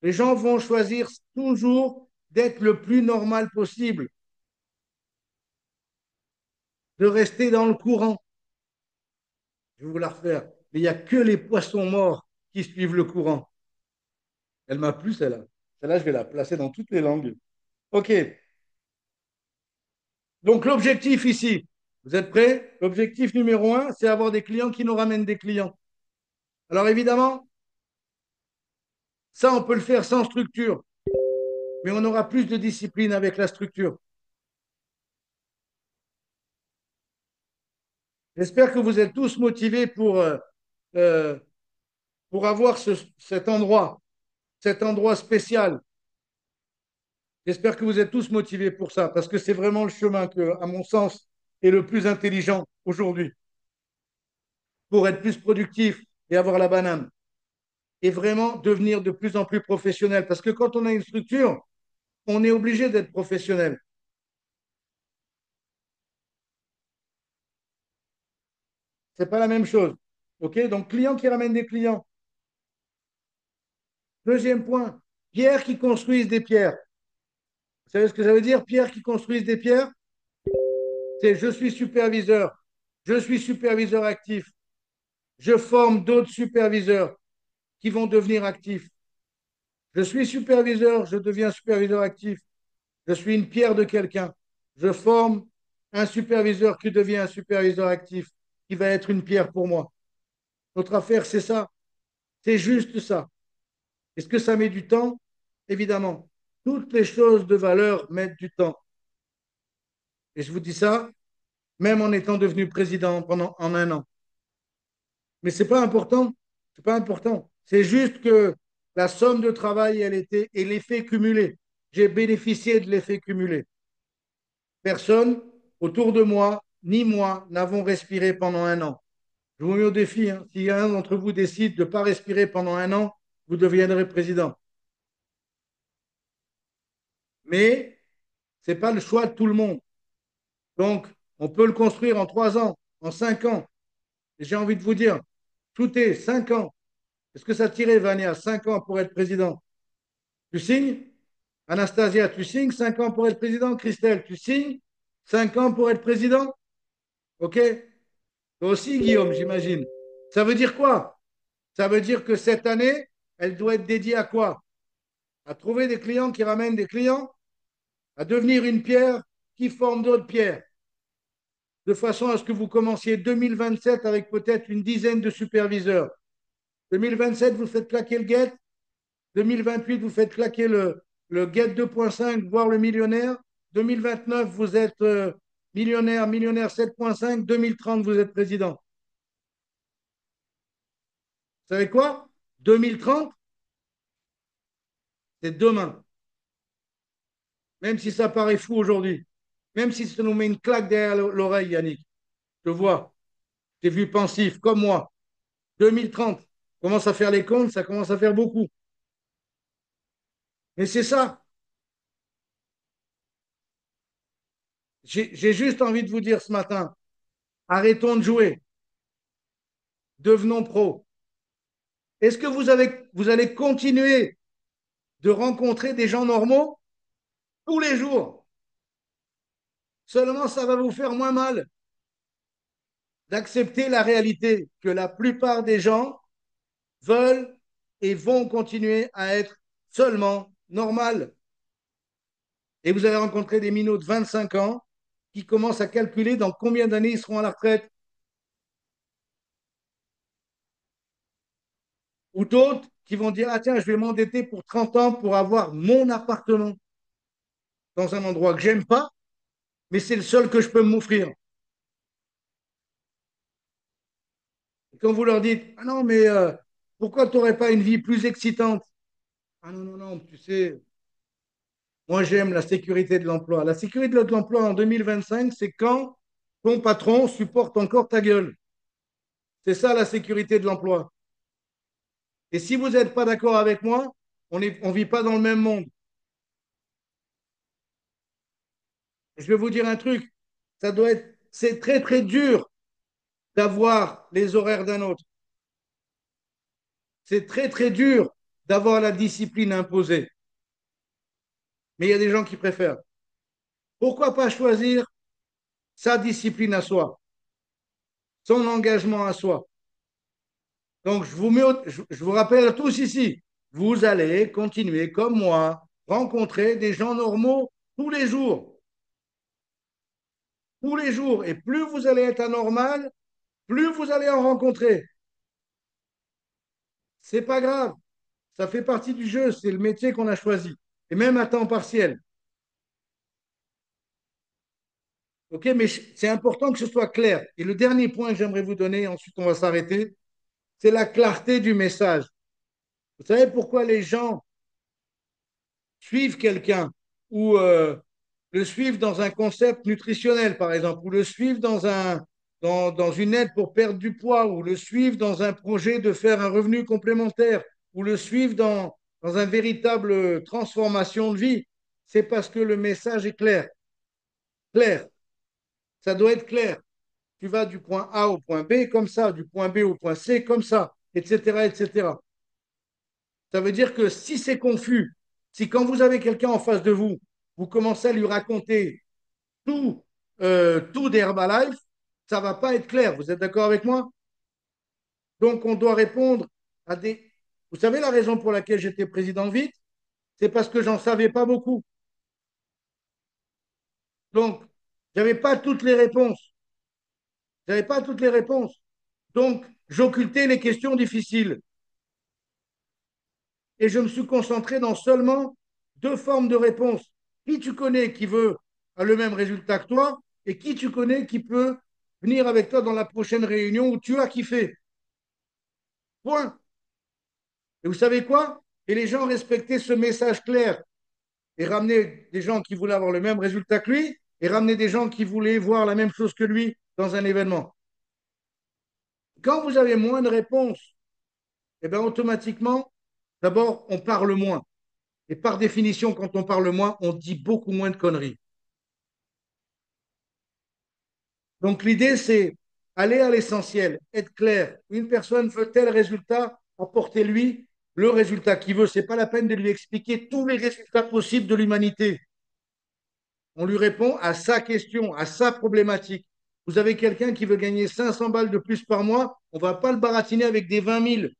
Les gens vont choisir toujours d'être le plus normal possible, de rester dans le courant. Je vais vous la refaire. Mais il n'y a que les poissons morts qui suivent le courant. Elle m'a plu, celle-là. Celle-là, je vais la placer dans toutes les langues. OK. Donc, l'objectif ici, vous êtes prêts? L'objectif numéro un, c'est avoir des clients qui nous ramènent des clients. Alors, évidemment, ça, on peut le faire sans structure, mais on aura plus de discipline avec la structure. J'espère que vous êtes tous motivés euh, pour avoir cet endroit spécial. J'espère que vous êtes tous motivés pour ça, parce que c'est vraiment le chemin que, à mon sens, est le plus intelligent aujourd'hui pour être plus productif et avoir la banane et vraiment devenir de plus en plus professionnel. Parce que quand on a une structure, on est obligé d'être professionnel. C'est pas la même chose. OK? Donc, clients qui ramènent des clients. Deuxième point, pierres qui construisent des pierres. Vous savez ce que ça veut dire, pierres qui construisent des pierres? C'est je suis superviseur actif, je forme d'autres superviseurs qui vont devenir actifs. Je suis superviseur, je deviens superviseur actif. Je suis une pierre de quelqu'un. Je forme un superviseur qui devient un superviseur actif, qui va être une pierre pour moi. Notre affaire, c'est ça. C'est juste ça. Est-ce que ça met du temps? Évidemment. Toutes les choses de valeur mettent du temps. Et je vous dis ça, même en étant devenu président en un an. Mais ce n'est pas important. C'est pas important. C'est juste que la somme de travail, elle était, et l'effet cumulé. J'ai bénéficié de l'effet cumulé. Personne autour de moi, ni moi, n'avons respiré pendant un an. Je vous mets au défi, hein. Si un d'entre vous décide de ne pas respirer pendant un an, vous deviendrez président. Mais ce n'est pas le choix de tout le monde. Donc, on peut le construire en 3 ans, en 5 ans. Et j'ai envie de vous dire, tout est 5 ans. Est-ce que ça tirait, Vania, 5 ans pour être président? Tu signes? Anastasia, tu signes 5 ans pour être président? Christelle, tu signes 5 ans pour être président? OK? Toi aussi, Guillaume, j'imagine. Ça veut dire quoi? Ça veut dire que cette année, elle doit être dédiée à quoi? À trouver des clients qui ramènent des clients, à devenir une pierre qui forme d'autres pierres, de façon à ce que vous commenciez 2027 avec peut-être une dizaine de superviseurs. 2027, vous faites claquer le guet. 2028, vous faites claquer le guet 2.5, voire le millionnaire. 2029, vous êtes millionnaire, millionnaire 7.5. 2030, vous êtes président. Vous savez quoi? 2030, c'est demain. Même si ça paraît fou aujourd'hui. Même si ça nous met une claque derrière l'oreille, Yannick. Je vois. T'es vu pensif, comme moi. 2030, commence à faire les comptes, ça commence à faire beaucoup. Mais c'est ça. J'ai juste envie de vous dire ce matin, arrêtons de jouer, devenons pros. Est-ce que vous allez continuer de rencontrer des gens normaux tous les jours? Seulement, ça va vous faire moins mal d'accepter la réalité que la plupart des gens veulent et vont continuer à être seulement normales. Et vous allez rencontrer des minots de 25 ans qui commencent à calculer dans combien d'années ils seront à la retraite. Ou d'autres qui vont dire, ah tiens, je vais m'endetter pour 30 ans pour avoir mon appartement dans un endroit que j'aime pas, mais c'est le seul que je peux m'offrir. Et quand vous leur dites, ah non, mais pourquoi tu n'aurais pas une vie plus excitante? Ah non, non, non, tu sais, moi j'aime la sécurité de l'emploi. La sécurité de l'emploi en 2025, c'est quand ton patron supporte encore ta gueule. C'est ça la sécurité de l'emploi. Et si vous n'êtes pas d'accord avec moi, on vit pas dans le même monde. Je vais vous dire un truc, c'est très très dur d'avoir les horaires d'un autre. C'est très très dur d'avoir la discipline imposée. Mais il y a des gens qui préfèrent. Pourquoi pas choisir sa discipline à soi, son engagement à soi? Donc, je vous rappelle à tous ici, vous allez continuer comme moi, rencontrer des gens normaux tous les jours, tous les jours. Et plus vous allez être anormal, plus vous allez en rencontrer. C'est pas grave, ça fait partie du jeu, c'est le métier qu'on a choisi. Et même à temps partiel. OK, mais c'est important que ce soit clair. Et le dernier point que j'aimerais vous donner, ensuite on va s'arrêter, c'est la clarté du message. Vous savez pourquoi les gens suivent quelqu'un ou le suivent dans un concept nutritionnel, par exemple, ou le suivent dans une aide pour perdre du poids, ou le suivent dans un projet de faire un revenu complémentaire, ou le suivent dans une véritable transformation de vie? C'est parce que le message est clair. Clair. Ça doit être clair. Tu vas du point A au point B comme ça, du point B au point C comme ça, etc., etc. Ça veut dire que si c'est confus, si quand vous avez quelqu'un en face de vous, vous commencez à lui raconter tout, tout d'Herbalife, ça ne va pas être clair. Vous êtes d'accord avec moi? Donc, on doit répondre à des... Vous savez la raison pour laquelle j'étais président vite? C'est parce que j'en savais pas beaucoup. Donc, j'avais pas toutes les réponses. J'avais pas toutes les réponses. Donc, j'occultais les questions difficiles. Et je me suis concentré dans seulement deux formes de réponse. Qui tu connais qui veut a le même résultat que toi et qui tu connais qui peut venir avec toi dans la prochaine réunion où tu as kiffé. Point. Et vous savez quoi? Et les gens respectaient ce message clair et ramenaient des gens qui voulaient avoir le même résultat que lui et ramenaient des gens qui voulaient voir la même chose que lui dans un événement. Quand vous avez moins de réponses, eh bien automatiquement, d'abord, on parle moins. Et par définition, quand on parle moins, on dit beaucoup moins de conneries. Donc l'idée, c'est aller à l'essentiel, être clair. Une personne veut tel résultat, apportez-lui le résultat qu'il veut. Ce n'est pas la peine de lui expliquer tous les résultats possibles de l'humanité. On lui répond à sa question, à sa problématique. Vous avez quelqu'un qui veut gagner 500 balles de plus par mois, on ne va pas le baratiner avec des 20 000.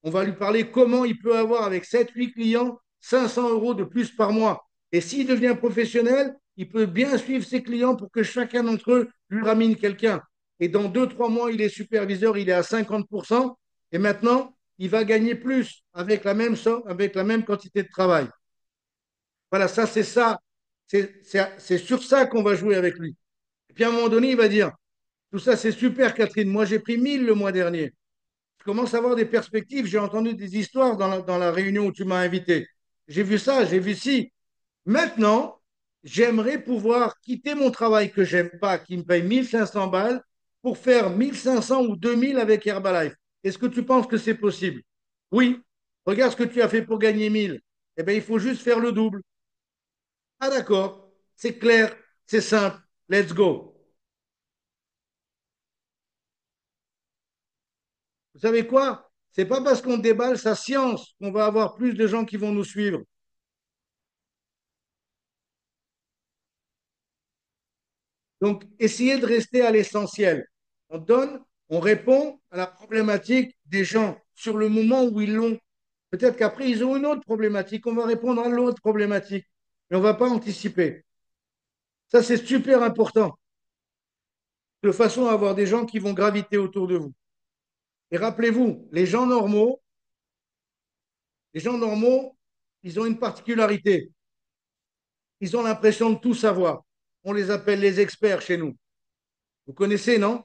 On va lui parler comment il peut avoir avec 7, 8 clients 500 euros de plus par mois. Et s'il devient professionnel, il peut bien suivre ses clients pour que chacun d'entre eux lui ramène quelqu'un. Et dans 2, 3 mois, il est superviseur, il est à 50%. Et maintenant, il va gagner plus avec la même somme, avec la même quantité de travail. Voilà, ça, c'est ça. C'est sur ça qu'on va jouer avec lui. Et puis à un moment donné, il va dire, tout ça, c'est super, Catherine. Moi, j'ai pris 1000 le mois dernier. Je commence à avoir des perspectives. J'ai entendu des histoires dans la réunion où tu m'as invité. J'ai vu ça, j'ai vu ci. Maintenant, j'aimerais pouvoir quitter mon travail que j'aime pas, qui me paye 1500 balles, pour faire 1500 ou 2000 avec Herbalife. Est-ce que tu penses que c'est possible? Oui. Regarde ce que tu as fait pour gagner 1000. Eh bien, il faut juste faire le double. Ah d'accord, c'est clair, c'est simple. Let's go. Vous savez quoi? C'est pas parce qu'on déballe sa science qu'on va avoir plus de gens qui vont nous suivre. Donc, essayez de rester à l'essentiel. On donne, on répond à la problématique des gens sur le moment où ils l'ont. Peut-être qu'après, ils ont une autre problématique. On va répondre à l'autre problématique. Mais on ne va pas anticiper. Ça, c'est super important, de façon à avoir des gens qui vont graviter autour de vous. Et rappelez-vous, les gens normaux, Les gens normaux, ils ont une particularité. Ils ont l'impression de tout savoir. On les appelle les experts chez nous. Vous connaissez, non?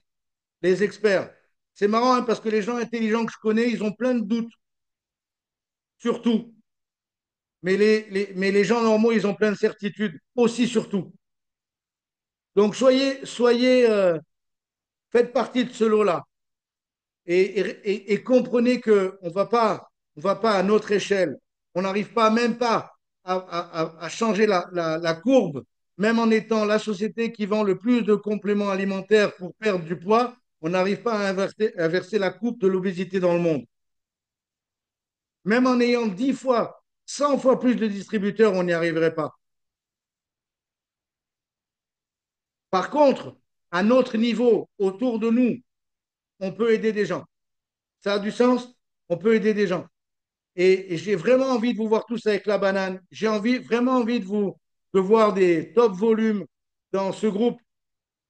Les experts. C'est marrant hein, parce que les gens intelligents que je connais, ils ont plein de doutes sur tout. Mais les gens normaux, ils ont plein de certitudes aussi sur tout. Donc faites partie de ce lot-là et comprenez qu'on ne va pas à notre échelle. On n'arrive pas même pas à changer la courbe, même en étant la société qui vend le plus de compléments alimentaires pour perdre du poids, on n'arrive pas à inverser la courbe de l'obésité dans le monde. Même en ayant 10 fois, 100 fois plus de distributeurs, on n'y arriverait pas. Par contre, à notre niveau, autour de nous, on peut aider des gens. Ça a du sens? On peut aider des gens. Et j'ai vraiment envie de vous voir tous avec la banane. J'ai vraiment envie de voir des top volumes dans ce groupe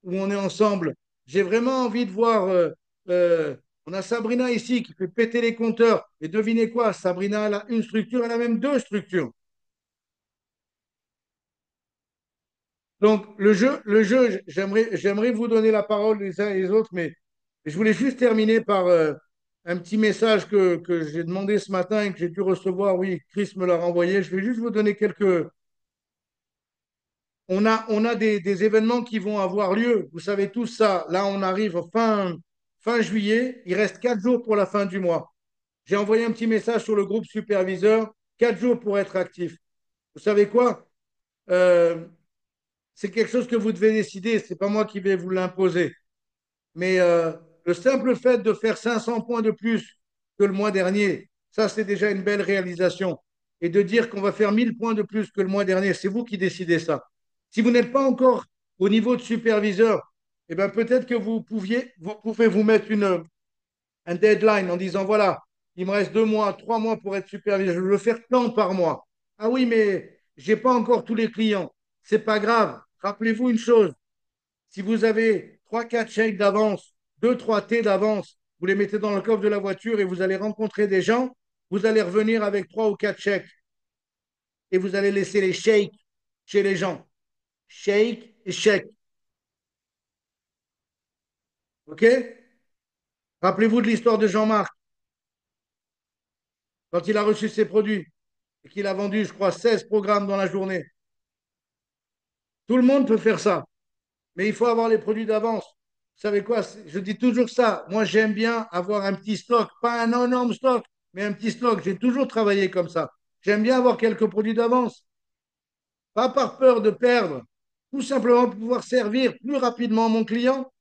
où on est ensemble. J'ai vraiment envie de voir. On a Sabrina ici qui fait péter les compteurs. Et devinez quoi? Sabrina, elle a une structure, elle a même deux structures. Donc, j'aimerais vous donner la parole les uns et les autres, mais je voulais juste terminer par un petit message que j'ai demandé ce matin et que j'ai dû recevoir. Oui, Chris me l'a renvoyé. Je vais juste vous donner quelques. On a des événements qui vont avoir lieu. Vous savez tous ça. Là, on arrive fin juillet. Il reste 4 jours pour la fin du mois. J'ai envoyé un petit message sur le groupe superviseur. 4 jours pour être actif. Vous savez quoi? Euh, c'est quelque chose que vous devez décider. C'est pas moi qui vais vous l'imposer. Mais le simple fait de faire 500 points de plus que le mois dernier, ça, c'est déjà une belle réalisation. Et de dire qu'on va faire 1000 points de plus que le mois dernier, c'est vous qui décidez ça. Si vous n'êtes pas encore au niveau de superviseur, eh ben peut-être que vous pouvez vous mettre un deadline en disant, voilà, il me reste 2 mois, 3 mois pour être superviseur, je veux le faire tant par mois. Ah oui, mais j'ai pas encore tous les clients. C'est pas grave. Rappelez-vous une chose, si vous avez 3, 4 chèques d'avance, 2, 3 T d'avance, vous les mettez dans le coffre de la voiture et vous allez rencontrer des gens, vous allez revenir avec 3 ou 4 chèques et vous allez laisser les chèques chez les gens. Chèques et chèques. OK? Rappelez-vous de l'histoire de Jean-Marc quand il a reçu ses produits et qu'il a vendu, je crois, 16 programmes dans la journée. Tout le monde peut faire ça, mais il faut avoir les produits d'avance. Vous savez quoi? Je dis toujours ça. Moi, j'aime bien avoir un petit stock, pas un énorme stock, mais un petit stock. J'ai toujours travaillé comme ça. J'aime bien avoir quelques produits d'avance, pas par peur de perdre, tout simplement pour pouvoir servir plus rapidement mon client.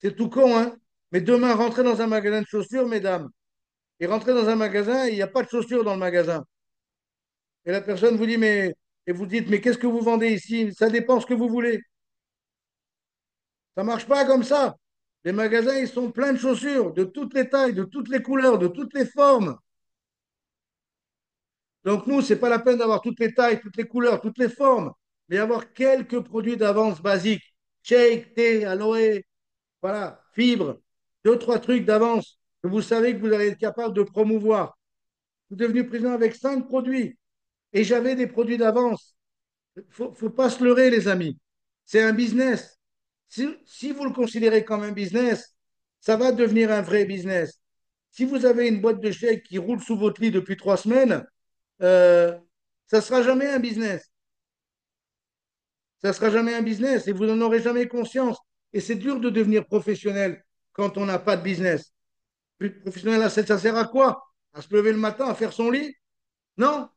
C'est tout con, hein? Mais demain, rentrer dans un magasin de chaussures, mesdames, et rentrer dans un magasin, il n'y a pas de chaussures dans le magasin. Et la personne vous dit, et vous dites, mais qu'est-ce que vous vendez ici? Ça dépend ce que vous voulez. Ça ne marche pas comme ça. Les magasins, ils sont pleins de chaussures, de toutes les tailles, de toutes les couleurs, de toutes les formes. Donc nous, c'est pas la peine d'avoir toutes les tailles, toutes les couleurs, toutes les formes, mais avoir quelques produits d'avance basiques. Shake, thé, aloe, voilà, fibres, 2, 3 trucs d'avance que vous savez que vous allez être capable de promouvoir. Je suis devenu président avec 5 produits et j'avais des produits d'avance. Faut pas se leurrer, les amis. C'est un business. Si vous le considérez comme un business, ça va devenir un vrai business. Si vous avez une boîte de chèques qui roule sous votre lit depuis 3 semaines, euh, ça ne sera jamais un business. Ça ne sera jamais un business et vous n'en aurez jamais conscience. Et c'est dur de devenir professionnel quand on n'a pas de business. Professionnel, ça sert à quoi? À se lever le matin, à faire son lit? Non,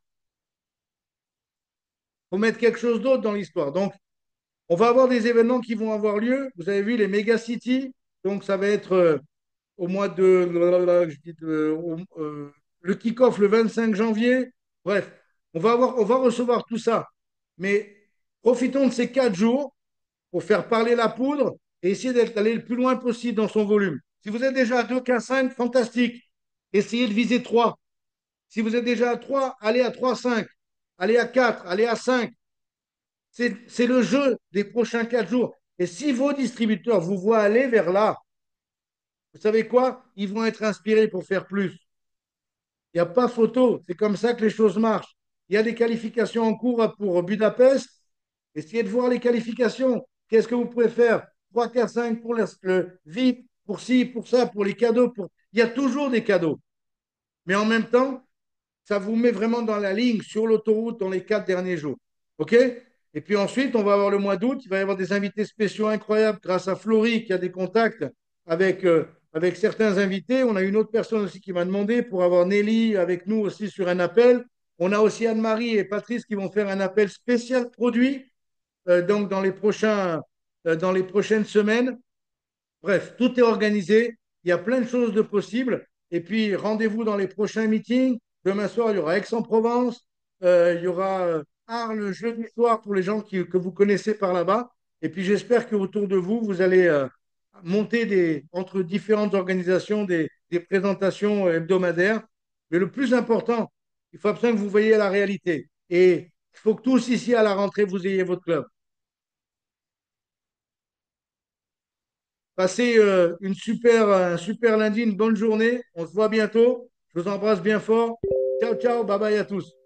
il faut mettre quelque chose d'autre dans l'histoire. Donc, on va avoir des événements qui vont avoir lieu. Vous avez vu les méga cities. Donc, ça va être au mois de, je dis le kick-off le 25 janvier. Bref, on va recevoir tout ça. Mais profitons de ces 4 jours pour faire parler la poudre et essayer d'aller le plus loin possible dans son volume. Si vous êtes déjà à 2,5, fantastique. Essayez de viser 3. Si vous êtes déjà à 3, allez à 3,5. Allez à 4, allez à 5. C'est le jeu des prochains 4 jours. Et si vos distributeurs vous voient aller vers là, vous savez quoi? Ils vont être inspirés pour faire plus. Il n'y a pas photo. C'est comme ça que les choses marchent. Il y a des qualifications en cours pour Budapest. Essayez de voir les qualifications. Qu'est-ce que vous pouvez faire? 3, 4, 5 pour le VIP, pour ci, pour ça, pour les cadeaux. Il y a toujours des cadeaux. Mais en même temps, ça vous met vraiment dans la ligne sur l'autoroute dans les 4 derniers jours. OK? Et puis ensuite, on va avoir le mois d'août. Il va y avoir des invités spéciaux incroyables grâce à Florie qui a des contacts avec certains invités. On a une autre personne aussi qui m'a demandé pour avoir Nelly avec nous aussi sur un appel. On a aussi Anne-Marie et Patrice qui vont faire un appel spécial produit donc dans les prochaines semaines. Bref, tout est organisé. Il y a plein de choses de possibles. Et puis, rendez-vous dans les prochains meetings. Demain soir, il y aura Aix-en-Provence. Il y aura Arles jeudi soir pour les gens que vous connaissez par là-bas. Et puis, j'espère qu'autour de vous, vous allez monter entre différentes organisations des présentations hebdomadaires. Mais le plus important, il faut absolument que vous voyez la réalité. Et il faut que tous ici, à la rentrée, vous ayez votre club. Passez un super lundi, une bonne journée. On se voit bientôt. Je vous embrasse bien fort. Ciao, ciao. Bye bye à tous.